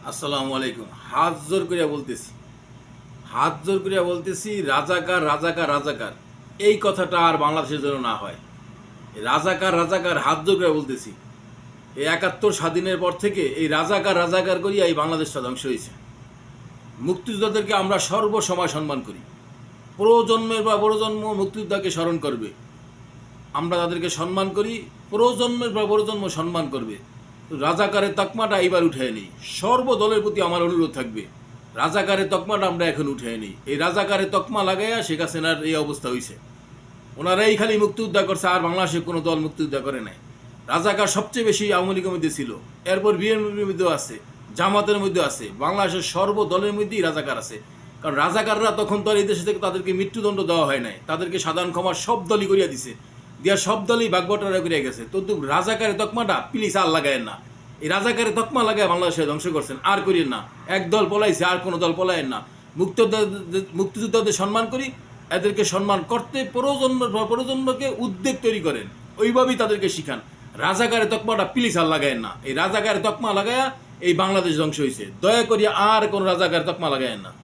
আসসালামু আলাইকুম। হাত জোর করিয়া বলতেছি রাজাকার রাজাকার রাজাকার এই কথাটা আর বাংলাদেশের জন্য না হয়। রাজাকার রাজাকার হাত জোর করে বলতেছি। এই ৭১ স্বাধীনের পর থেকে এই রাজাকার রাজাকার করিয়া এই বাংলাদেশটা ধ্বংস হয়েছে। মুক্তিযোদ্ধাদেরকে আমরা সর্বসময় সম্মান করি। প্রজন্মের পর প্রজন্ম মুক্তিযোদ্ধাকে স্মরণ করবে, আমরা তাদেরকে সম্মান করি। প্রজন্মের পর প্রজন্ম সম্মান করবে। রাজাকারের তকমাটা এইবার উঠে নেই। সর্বদলের প্রতি আমার অনুরোধ থাকবে, রাজাকারের তকমাটা আমরা এখন উঠে নিই। এই রাজাকারের তকমা লাগাইয়া শেখ হাসিনার এই অবস্থা হয়েছে। ওনারাই খালি মুক্তিযোদ্ধা করছে, আর বাংলাদেশে কোনো দল মুক্তিযোদ্ধা করে নাই। রাজাকার সবচেয়ে বেশি আওয়ামী লীগের মধ্যে ছিল, এরপর বিএনপির মধ্যেও আছে, জামাতের মধ্যে আছে, বাংলাদেশের সর্বদলের মধ্যেই রাজাকার আছে। কারণ রাজাকাররা তখন তো আর এই দেশে থেকে তাদেরকে মৃত্যুদণ্ড দেওয়া হয় নাই, তাদেরকে সাধারণ ক্ষমা সব দলই করিয়া দিছে, দিয়া সব দলই বাগবটারা করিয়া গেছে। তো রাজাকারের তকমাটা প্লিজ আর লাগায়েন না। এই রাজাকারের তকমা লাগায় বাংলাদেশে ধ্বংস করছেন, আর করিয়েন না। এক দল পলাইছে, আর কোনো দল পলায়েন না। মুক্তিযোদ্ধাদের সম্মান করি, এদেরকে সম্মান করতে প্রজন্মকে উদ্বেগ তৈরি করেন, ওইভাবেই তাদেরকে শিখান। রাজাকারের তকমাটা প্লিজ আর লাগায়েন না। এই রাজাকারের তকমা লাগায়া এই বাংলাদেশ ধ্বংস হয়েছে। দয়া করিয়া আর কোনো রাজাকারের তকমা লাগায়েন না।